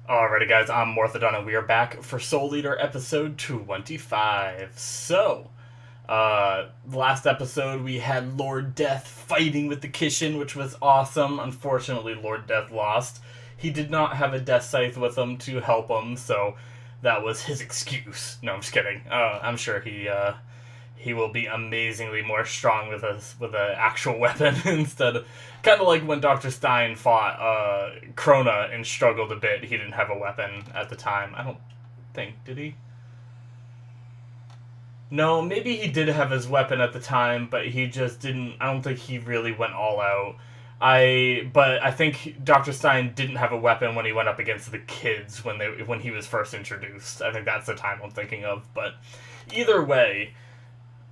Alrighty, guys, I'm Morthadon, and we are back for Soul Eater episode 25. Last episode we had Lord Death fighting with the Kishin, which was awesome. Unfortunately, Lord Death lost. He did not have a Death Scythe with him to help him, so that was his excuse. No, I'm just kidding. I'm sure he will be amazingly more strong with an actual weapon instead of kind of like when Dr. Stein fought Krona and struggled a bit. He didn't have a weapon at the time. I don't think, did he? No, maybe he did have his weapon at the time, but he just didn't. I don't think he really went all out. But I think Dr. Stein didn't have a weapon when he went up against the kids when he was first introduced. I think that's the time I'm thinking of. But either way,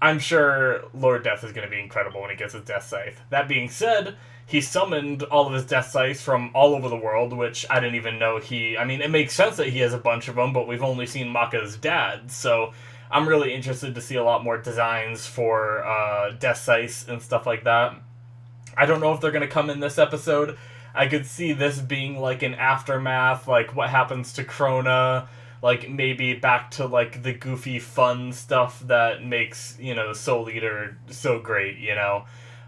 I'm sure Lord Death is going to be incredible when he gets his Death Scythe. That being said, he summoned all of his Death Scythes from all over the world, which I didn't even know he... I mean, it makes sense that he has a bunch of them, but we've only seen Maka's dad, so I'm really interested to see a lot more designs for Death Scythes and stuff like that. I don't know if they're going to come in this episode. I could see this being like an aftermath, like what happens to Krona, like maybe back to like the goofy fun stuff that makes, Soul Eater so great,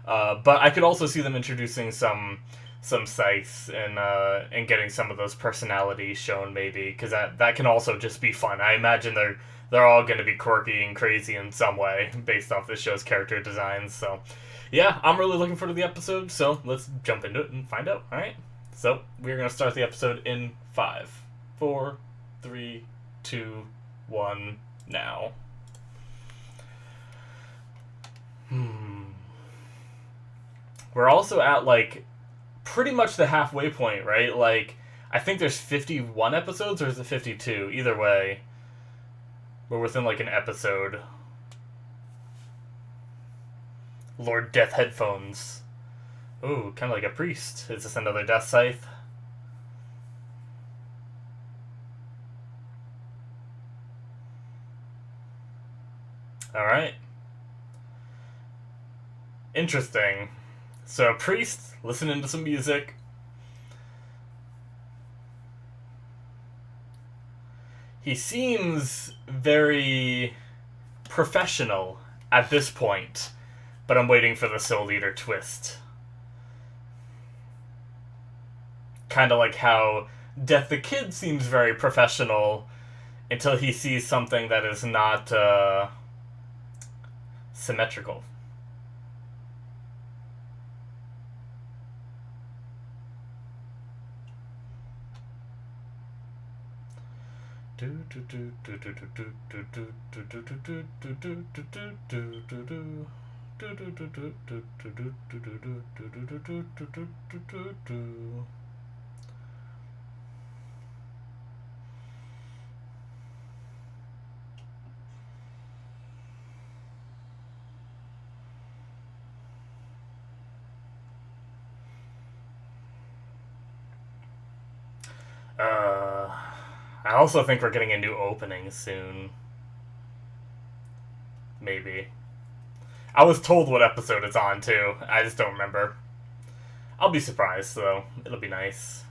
but I could also see them introducing some scythes and getting some of those personalities shown, maybe, because that can also just be fun. I imagine they're all going to be quirky and crazy in some way based off this show's character designs. So yeah, I'm really looking forward to the episode, so let's jump into it and find out. Alright, so we're going to start the episode in 5, 4, 3, 2, 1, now. We're also at, like, pretty much the halfway point, right? Like, I think there's 51 episodes, or is it 52? Either way, we're within, like, an episode. Lord Death headphones. Ooh, kind of like a priest. Is this another Death Scythe? Alright. Interesting. So, a priest, listening to some music. He seems very professional at this point, but I'm waiting for the Soul Eater twist. Kind of like how Death the Kid seems very professional until he sees something that is not symmetrical. I also think we're getting a new opening soon. Maybe. I was told what episode it's on, too. I just don't remember. I'll be surprised, though. It'll be nice.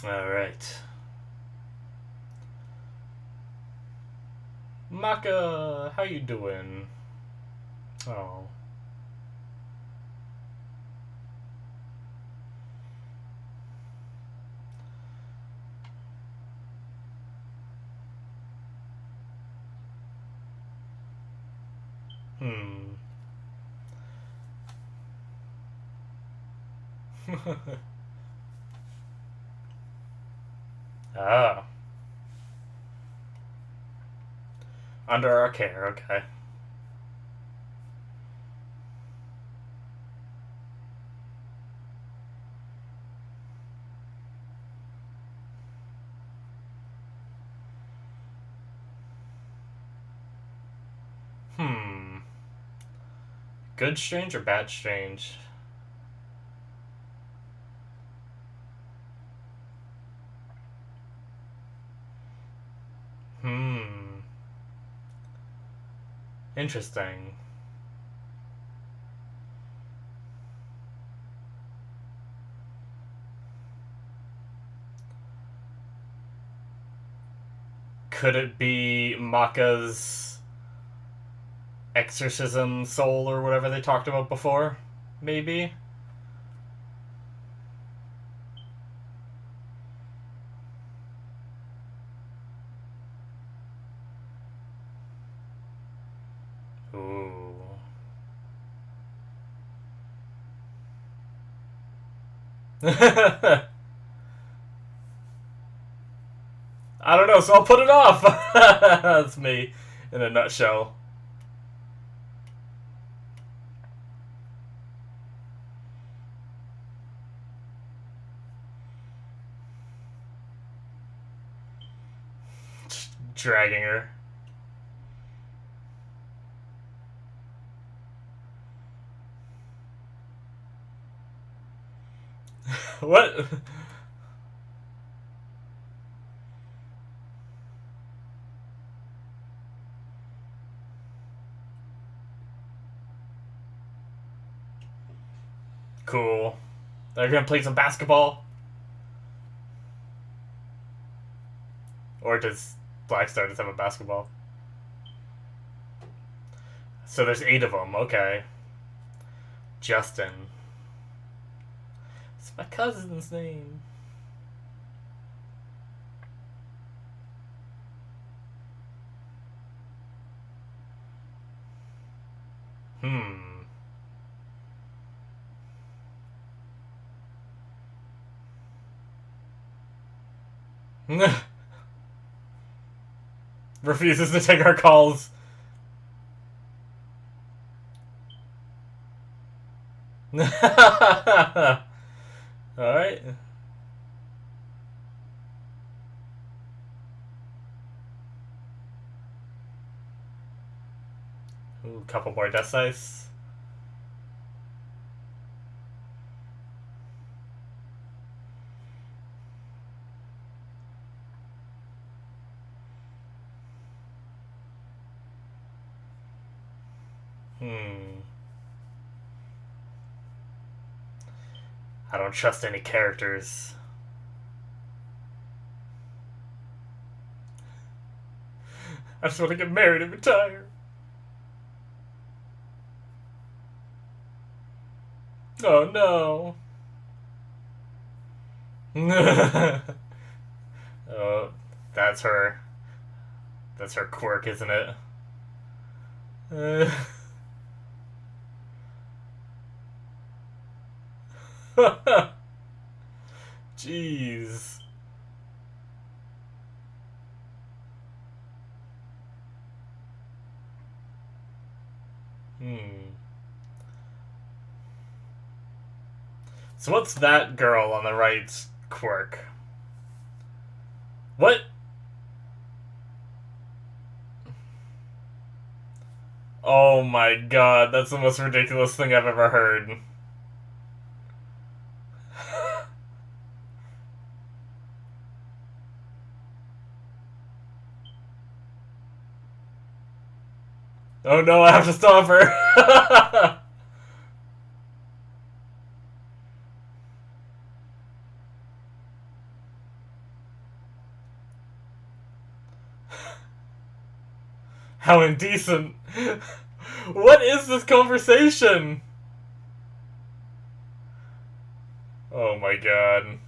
Alright. Maka, how you doing? Oh. Hmm. Ah. Under our care, okay. Hmm. Good strange or bad strange? Hmm. Interesting. Could it be Maka's exorcism soul or whatever they talked about before? Maybe? Ooh. I don't know, so I'll put it off. That's me in a nutshell. Just dragging her. What? Cool. They're gonna play some basketball? Or does Black Star just have a basketball? So there's 8 of them, okay. Justin. It's my cousin's name. Hmm. Refuses to take our calls. Alright. Ooh, couple more death scythes. I don't trust any characters. I just want to get married and retire. Oh no. Oh, that's her. That's her quirk, isn't it? Jeez. So what's that girl on the right's quirk? What? Oh my god, that's the most ridiculous thing I've ever heard. Oh no, I have to stop her. How indecent. What is this conversation? Oh my god.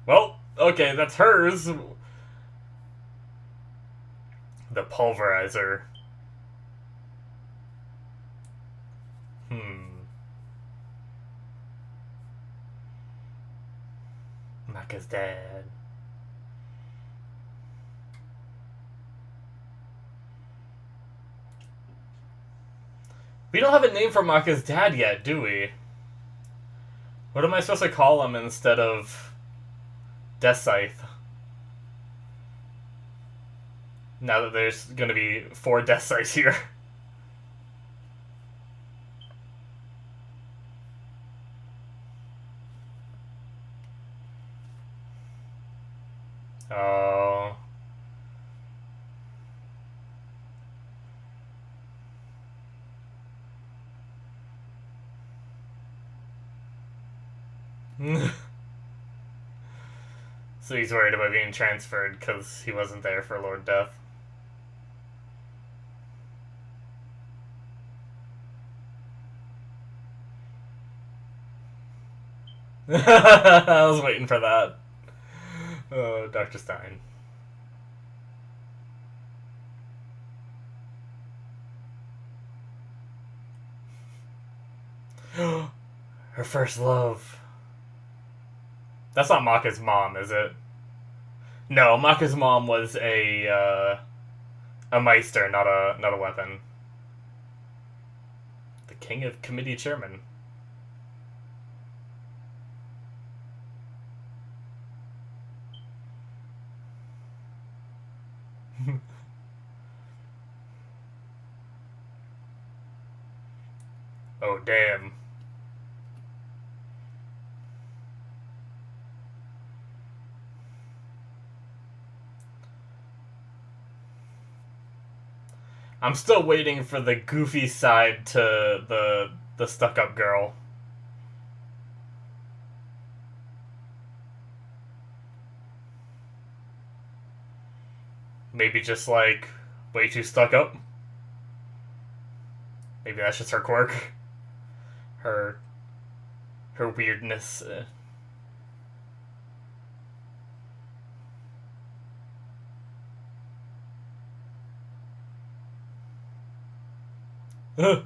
Well, okay, that's hers. The pulverizer. Maka's dad. We don't have a name for Maka's dad yet, do we? What am I supposed to call him instead of Death Scythe? Now that there's gonna be 4 Death Scythes here. Oh. So he's worried about being transferred because he wasn't there for Lord Death. I was waiting for that. Oh, Dr. Stein. Her first love. That's not Maka's mom, is it? No, Maka's mom was a Meister, not a weapon. The king of committee chairman. Oh, damn. I'm still waiting for the goofy side to the stuck-up girl. Maybe just, like, way too stuck-up. Maybe that's just her quirk. Her weirdness. Oh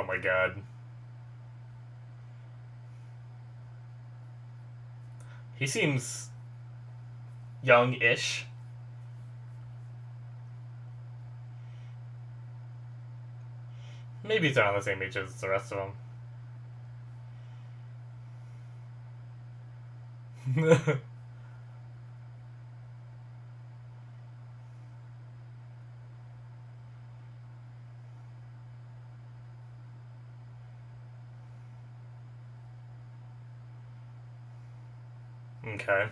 my god. He seems young-ish. Maybe he's around the same age as the rest of them. Okay.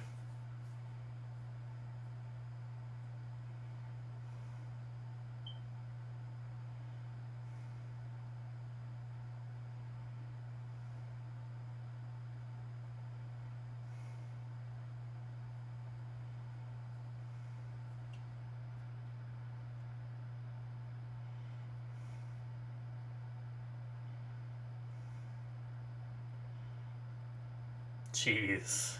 Jeez.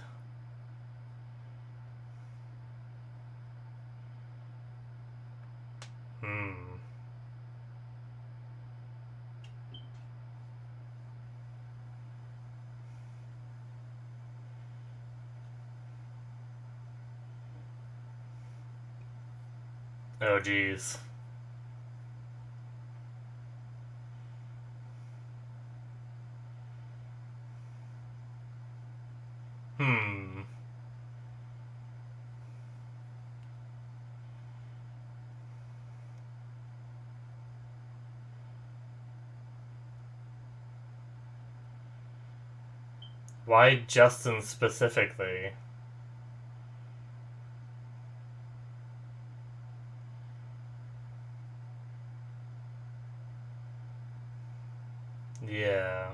Hmm. Oh, jeez. Hmm. Why Justin specifically? Yeah.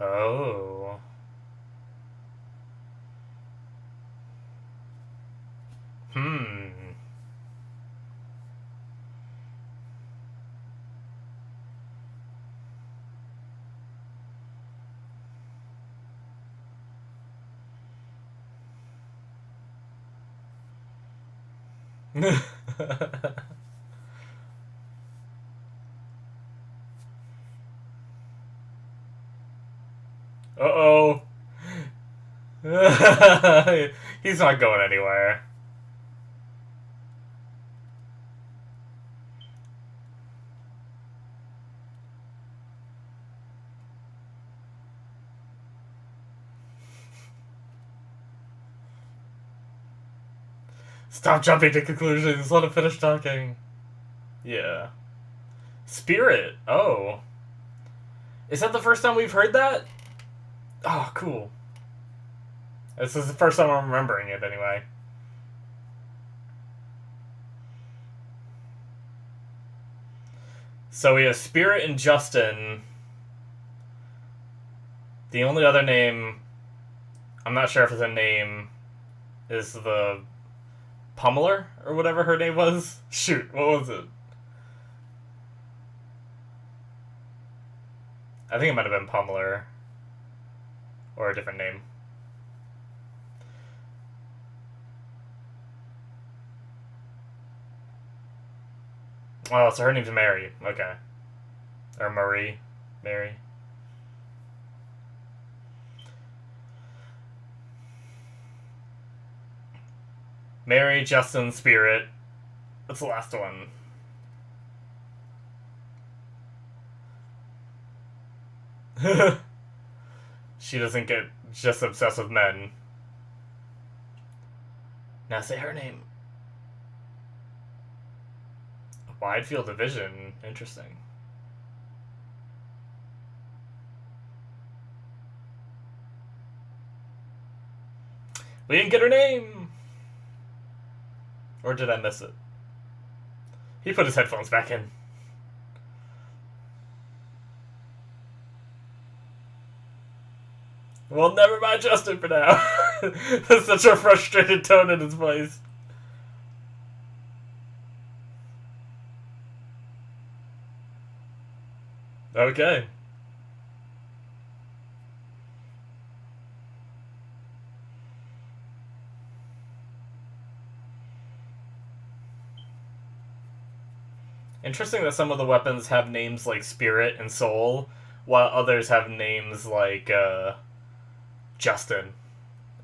Oh. Hmm. Uh-oh. He's not going anywhere. Stop jumping to conclusions. Let him finish talking. Yeah. Spirit. Oh. Is that the first time we've heard that? Oh, cool. This is the first time I'm remembering it, anyway. So we have Spirit and Justin. The only other name, I'm not sure if it's a name, is the Pummeler, or whatever her name was. Shoot, what was it? I think it might have been Pummeler. Or a different name. Oh, so her name's Mary. Okay. Or Marie. Mary. Mary, Justin, Spirit. What's the last one? She doesn't get just obsessed with men. Now say her name. Wide field of vision. Interesting. We didn't get her name! Or did I miss it? He put his headphones back in. Well, never mind Justin for now. There's such a frustrated tone in his voice. Okay. Interesting that some of the weapons have names like Spirit and Soul, while others have names like Justin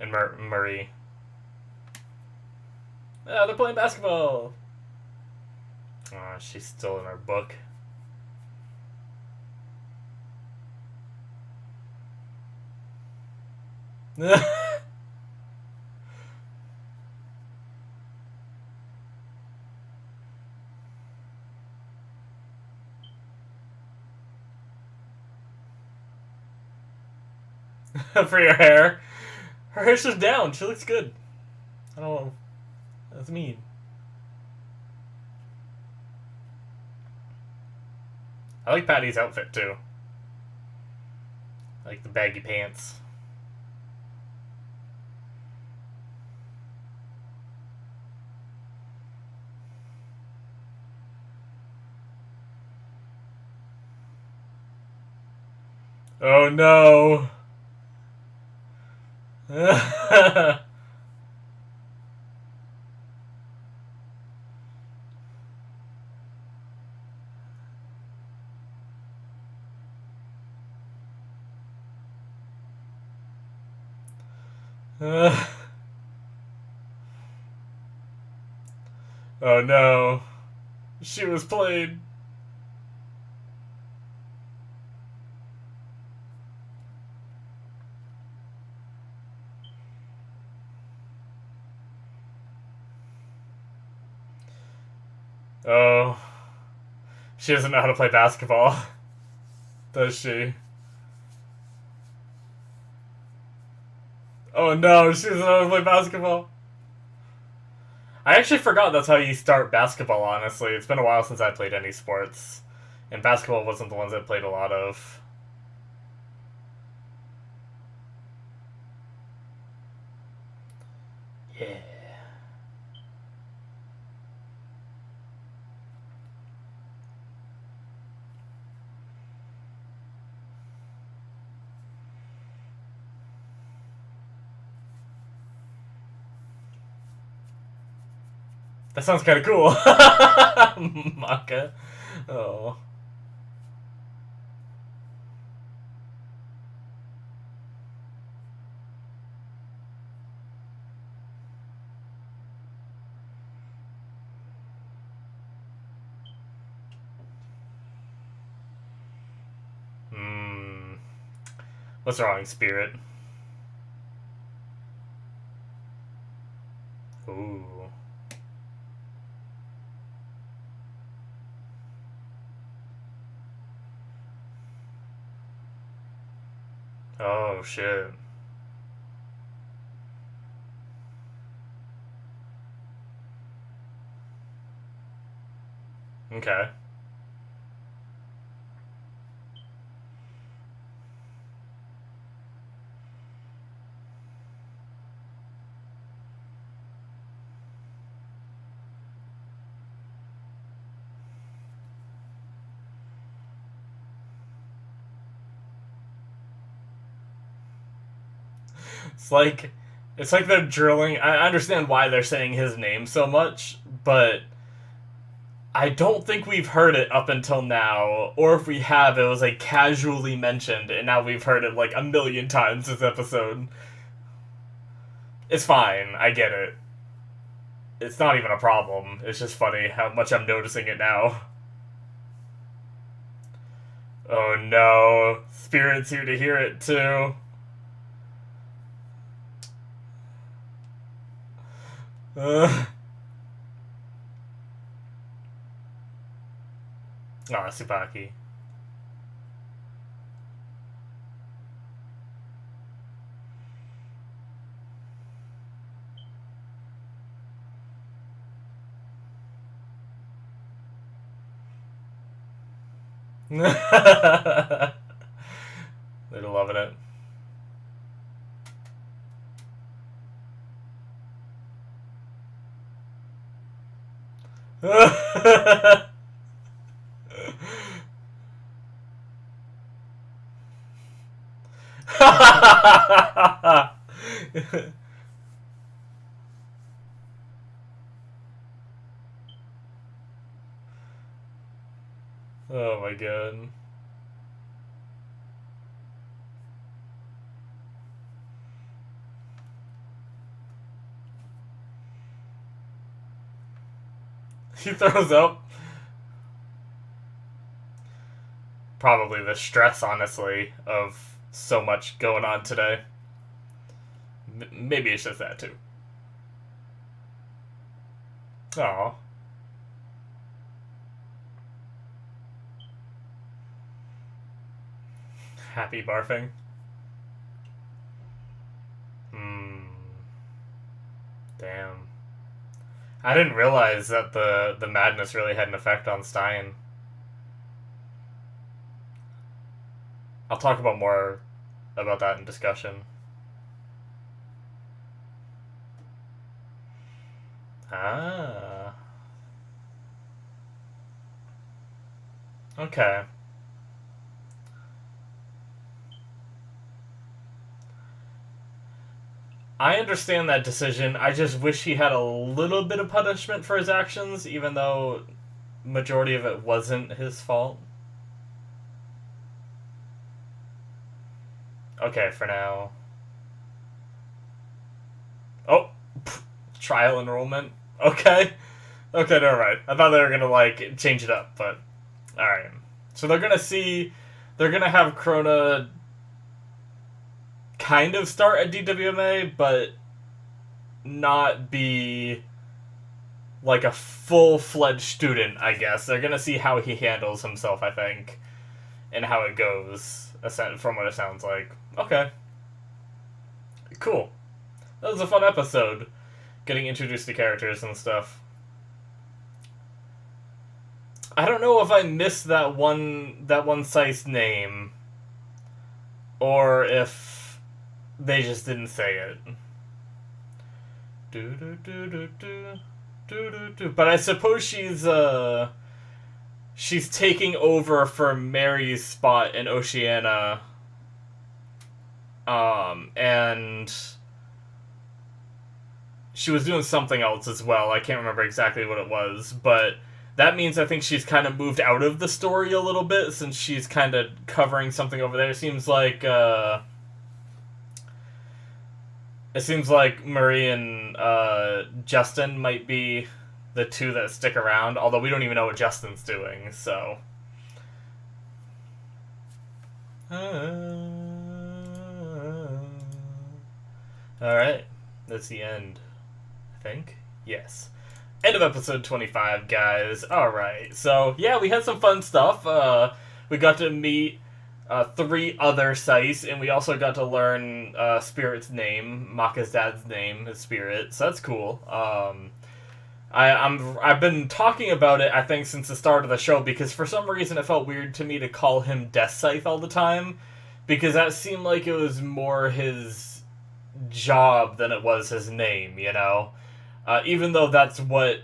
and Marie. Ah, they're playing basketball. Oh, she's still in her book. For your hair. Her hair's just down. She looks good. I don't know. That's mean. I like Patty's outfit too. I like the baggy pants. Oh no. Oh no. She was played. Oh. She doesn't know how to play basketball. Does she? Oh no, she doesn't know how to play basketball. I actually forgot that's how you start basketball, honestly. It's been a while since I played any sports. And basketball wasn't the ones I played a lot of. Yeah. That sounds kind of cool. Maka. Oh. Hmm. What's wrong, Spirit? Ooh. Oh, shit. Okay. It's like it's like they're drilling. I understand why they're saying his name so much, but I don't think we've heard it up until now. Or if we have, it was like casually mentioned, and now we've heard it like a million times this episode. It's fine. I get it. It's not even a problem. It's just funny how much I'm noticing it now. Oh no. Spirit's here to hear it too. Uh. Ah, Tsubaki. They're loving it. Oh my god. He throws up. Probably the stress, honestly, of so much going on today. Maybe it's just that too. Oh. Happy barfing. Hmm. Damn. I didn't realize that the madness really had an effect on Stein. I'll talk about more about that in discussion. Ah. Okay. I understand that decision. I just wish he had a little bit of punishment for his actions, even though majority of it wasn't his fault. Okay, for now. Oh, trial enrollment. Okay, okay, never mind. I thought they were gonna like change it up, but all right. So they're gonna have Krona kind of start at DWMA, but not be like a full-fledged student, I guess. They're gonna see how he handles himself, I think, and how it goes, from what it sounds like. Okay. Cool. That was a fun episode, getting introduced to characters and stuff. I don't know if I missed that one Scythe's name, or if they just didn't say it. But I suppose she's taking over for Mary's spot in Oceania. And she was doing something else as well. I can't remember exactly what it was, but that means I think she's kind of moved out of the story a little bit, since she's kind of covering something over there. It seems like Marie and Justin might be the two that stick around, although we don't even know what Justin's doing, so. Alright, that's the end, I think. Yes. End of episode 25, guys. Alright, so yeah, we had some fun stuff. We got to meet three other Scythes, and we also got to learn Spirit's name. Maka's dad's name is Spirit, so that's cool. I've been talking about it, I think, since the start of the show, because for some reason it felt weird to me to call him Death Scythe all the time, because that seemed like it was more his job than it was his name, you know? Even though that's what...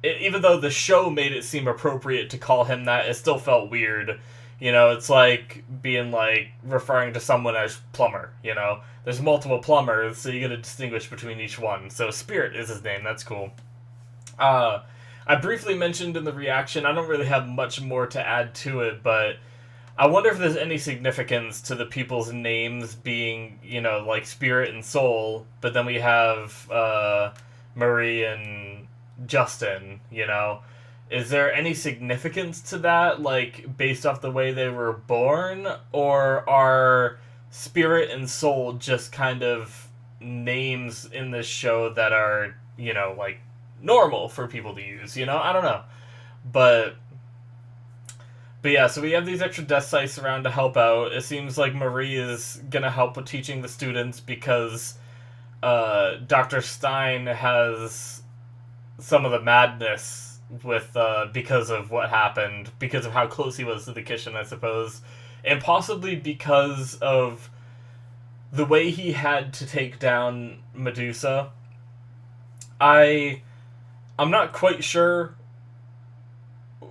even though the show made it seem appropriate to call him that, it still felt weird. You know, it's like being like referring to someone as plumber, you know? There's multiple plumbers, so you gotta distinguish between each one. So Spirit is his name, that's cool. I briefly mentioned in the reaction, I don't really have much more to add to it, but I wonder if there's any significance to the people's names being, you know, like Spirit and Soul, but then we have Marie and Justin, you know? Is there any significance to that, like, based off the way they were born, or are Spirit and Soul just kind of names in this show that are, you know, like, normal for people to use, you know? I don't know. But yeah, so we have these extra death scythes around to help out. It seems like Marie is gonna help with teaching the students because Dr. Stein has some of the madness with because of what happened, because of how close he was to the Kishin, I suppose, and possibly because of the way he had to take down Medusa. I'm not quite sure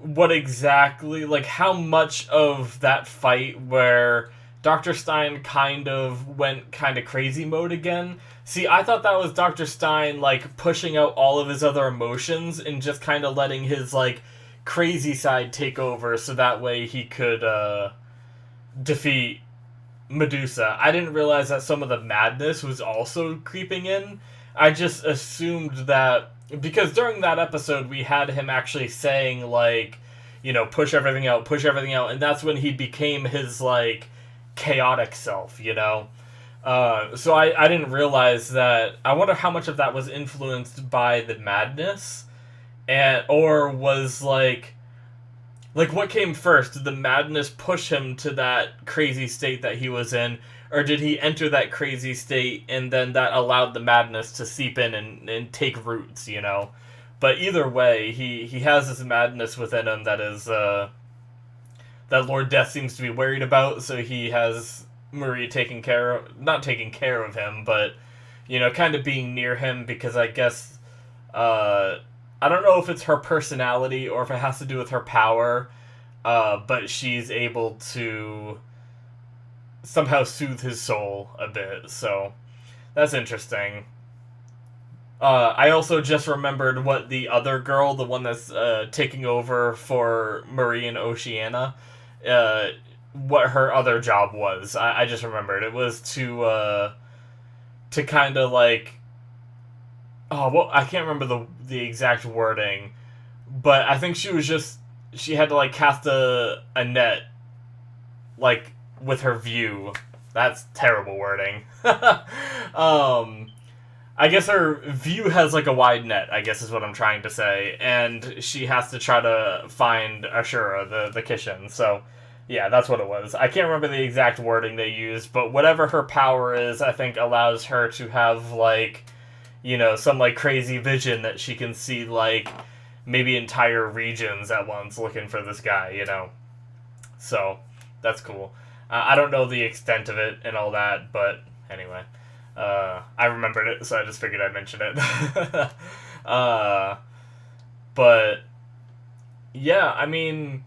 what exactly, like, how much of that fight where Dr. Stein kind of went kind of crazy mode again. See, I thought that was Dr. Stein, like, pushing out all of his other emotions and just kind of letting his, like, crazy side take over so that way he could defeat Medusa. I didn't realize that some of the madness was also creeping in. I just assumed that, because during that episode we had him actually saying, like, you know, push everything out, and that's when he became his, like, chaotic self, you know? So I didn't realize that. I wonder how much of that was influenced by the madness, or was, like, what came first? Did the madness push him to that crazy state that he was in, or did he enter that crazy state and then that allowed the madness to seep in and take roots, you know? But either way, he has this madness within him that is, that Lord Death seems to be worried about, so he has Marie not taking care of him, but, you know, kind of being near him, because I guess, I don't know if it's her personality or if it has to do with her power, but she's able to somehow soothe his soul a bit, so that's interesting. I also just remembered what the other girl, the one that's taking over for Marie and Oceana, what her other job was. I just remembered. It was to kind of, like... Oh, well, I can't remember the exact wording, but I think she had to, like, cast a net, like, with her view. That's terrible wording. I guess her view has, like, a wide net, I guess is what I'm trying to say, and she has to try to find Ashura, the Kishin, so, yeah, that's what it was. I can't remember the exact wording they used, but whatever her power is, I think allows her to have, like, you know, some, like, crazy vision that she can see, like, maybe entire regions at once looking for this guy, you know? So, that's cool. I don't know the extent of it and all that, but anyway. I remembered it, so I just figured I'd mention it. But, yeah, I mean,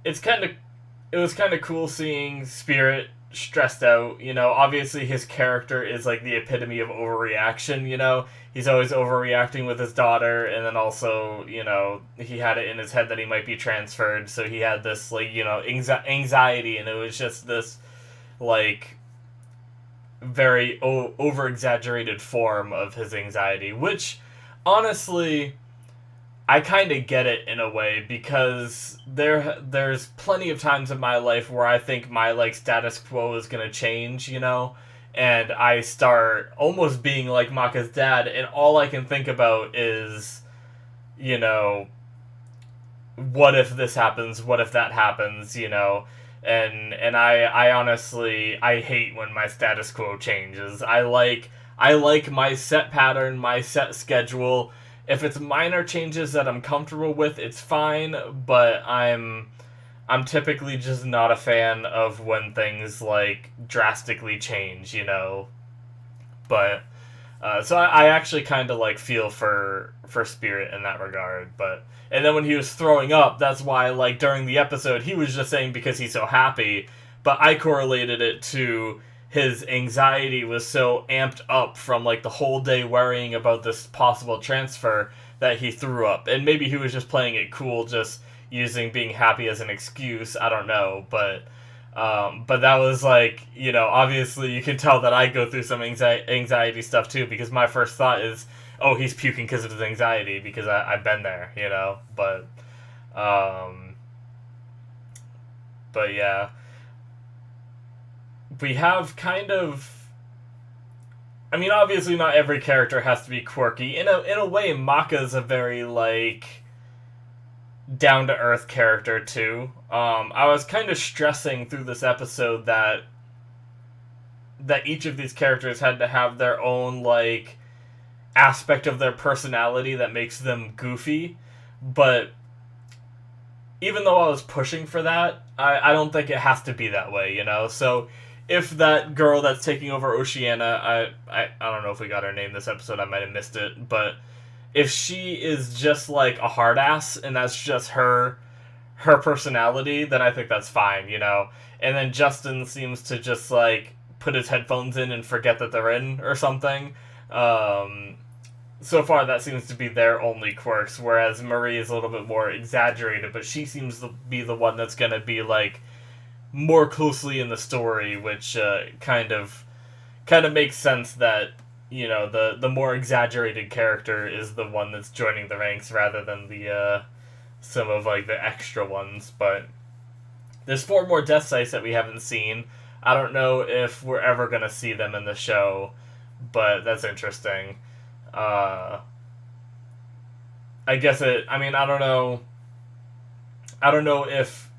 it was kind of cool seeing Spirit stressed out, you know? Obviously his character is, like, the epitome of overreaction, you know? He's always overreacting with his daughter, and then also, you know, he had it in his head that he might be transferred, so he had this, like, you know, anxiety, and it was just this, like, very over-exaggerated form of his anxiety, which, honestly, I kind of get it in a way, because there's plenty of times in my life where I think my, like, status quo is going to change, you know? And I start almost being like Maka's dad, and all I can think about is, you know, what if this happens, what if that happens, you know? And I honestly I hate when my status quo changes. I like my set pattern, my set schedule. If it's minor changes that I'm comfortable with, it's fine, but I'm typically just not a fan of when things like drastically change, But so I actually kind of like feel for Spirit in that regard, but and then when he was throwing up, that's why like during the episode he was just saying because he's so happy, but I correlated it to his anxiety was so amped up from like the whole day worrying about this possible transfer that he threw up, and maybe he was just playing it cool, just using being happy as an excuse. I don't know, but that was like, obviously you can tell that I go through some anxiety stuff too, because my first thought is, oh, he's puking because of his anxiety, because I've been there, um, but yeah, we have kind of, I mean, obviously not every character has to be quirky. In a way, Maka's a very, like, down to earth character too. I was kind of stressing through this episode that each of these characters had to have their own like aspect of their personality that makes them goofy, but even though I was pushing for that, I don't think it has to be that way, So if that girl that's taking over Oceania, I don't know if we got her name this episode, I might have missed it, but if she is just like a hard ass and that's just her personality, then I think that's fine, And then Justin seems to just like put his headphones in and forget that they're in or something. So far that seems to be their only quirks, whereas Marie is a little bit more exaggerated, but she seems to be the one that's going to be like more closely in the story, which kind of makes sense that the more exaggerated character is the one that's joining the ranks rather than the some of like the extra ones. But there's 4 more death sites that we haven't seen. I don't know if we're ever gonna see them in the show, but that's interesting. uh I guess I mean, I don't know if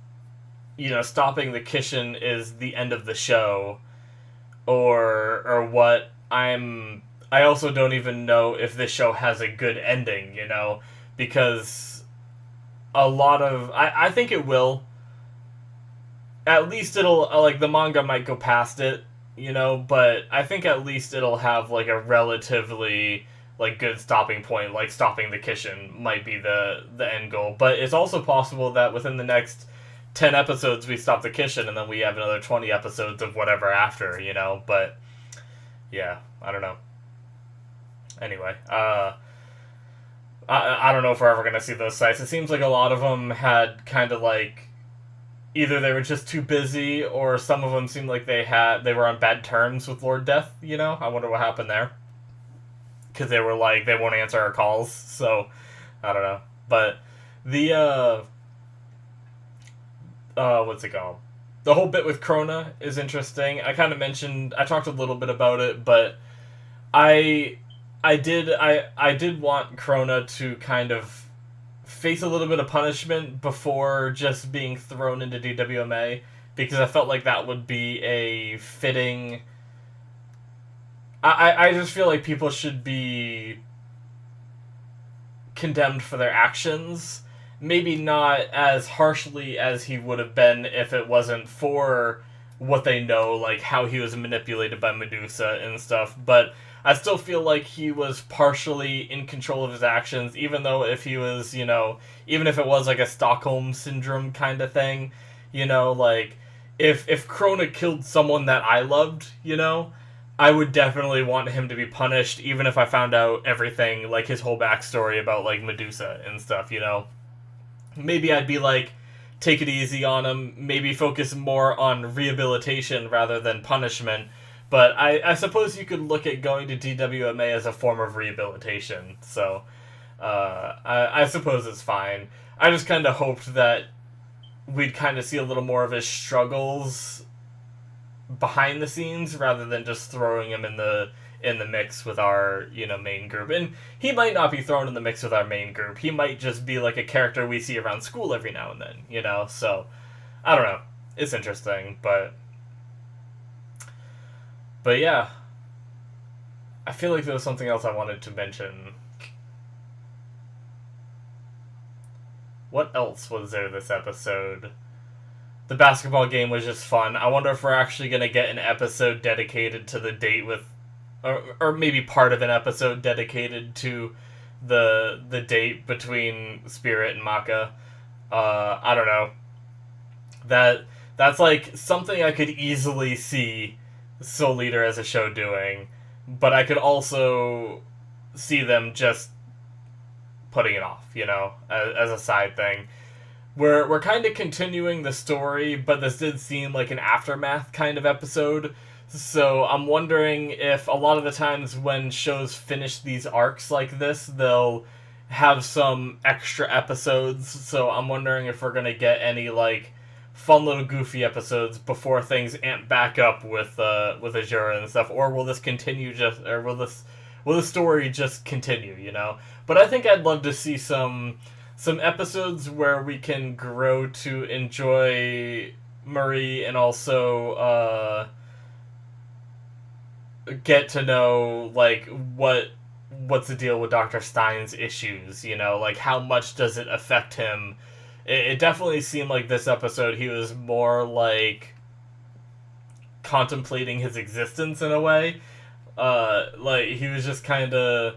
stopping the Kishin is the end of the show, or what. I also don't even know if this show has a good ending, because a lot of I think it will. At least it'll like the manga might go past it, but I think at least it'll have like a relatively like good stopping point, like stopping the Kishin might be the end goal. But it's also possible that within the next 10 episodes we stop the Kishin and then we have another 20 episodes of whatever after, but yeah, I don't know. Anyway, I don't know if we're ever going to see those sites. It seems like a lot of them had kind of like either they were just too busy, or some of them seemed like they were on bad terms with Lord Death. I wonder what happened there, because they were like they won't answer our calls. So I don't know, but the what's it called? The whole bit with Krona is interesting. I talked a little bit about it, but I did want Krona to kind of face a little bit of punishment before just being thrown into DWMA, because I felt like that would be a fitting. I just feel like people should be condemned for their actions. Maybe not as harshly as he would have been if it wasn't for what they know, like how he was manipulated by Medusa and stuff, but I still feel like he was partially in control of his actions, even though if he was, even if it was like a Stockholm Syndrome kind of thing, like, if Krona killed someone that I loved, I would definitely want him to be punished, even if I found out everything, like his whole backstory about, like, Medusa and stuff, Maybe I'd be like, take it easy on him, maybe focus more on rehabilitation rather than punishment. But I suppose you could look at going to DWMA as a form of rehabilitation. So I suppose it's fine. I just kind of hoped that we'd kind of see a little more of his struggles behind the scenes rather than just throwing him in the mix with our main group. And he might not be thrown in the mix with our main group. He might just be like a character we see around school every now and then. So I don't know. it's interesting, but yeah, I feel like there was something else I wanted to mention. What else was there this episode? The basketball game was just fun. I wonder if we're actually going to get an episode dedicated to the date with, or maybe part of an episode dedicated to the date between Spirit and Maka. I don't know. That's like something I could easily see Soul Eater as a show doing, but I could also see them just putting it off, as a side thing. We're kind of continuing the story, but this did seem like an aftermath kind of episode. So I'm wondering if a lot of the times when shows finish these arcs like this, they'll have some extra episodes. So I'm wondering if we're gonna get any like fun little goofy episodes before things amp back up with Azura and stuff, or will this continue or will the story just continue? But I think I'd love to see some episodes where we can grow to enjoy Marie and also get to know like what's the deal with Dr. Stein's issues, like how much does it affect him. It definitely seemed like this episode he was more like contemplating his existence in a way. Like he was just kind of,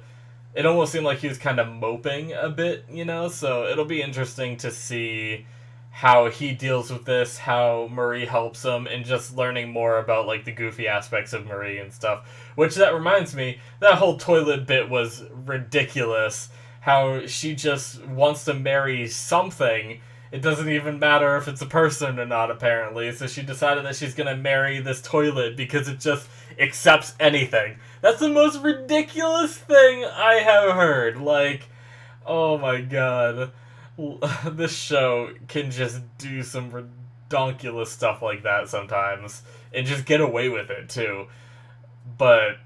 it almost seemed like he was kind of moping a bit, so it'll be interesting to see how he deals with this, how Marie helps him, and just learning more about like the goofy aspects of Marie and stuff. Which, that reminds me, that whole toilet bit was ridiculous. How she just wants to marry something. It doesn't even matter if it's a person or not, apparently. So she decided that she's gonna marry this toilet because it just accepts anything. That's the most ridiculous thing I have heard. Like, oh my god. This show can just do some redonkulous stuff like that sometimes. And just get away with it, too. But,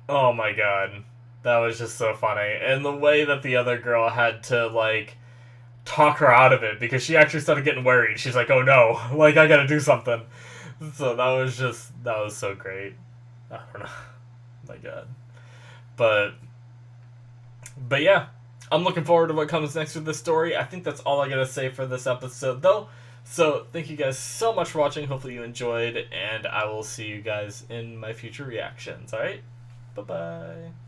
oh my god. That was just so funny. And the way that the other girl had to, like, talk her out of it, because she actually started getting worried. She's like, oh no, like, I gotta do something. So that was so great. I don't know. My god. But yeah. I'm looking forward to what comes next with this story. I think that's all I gotta say for this episode, though. So, thank you guys so much for watching. Hopefully you enjoyed, and I will see you guys in my future reactions, alright? Bye-bye.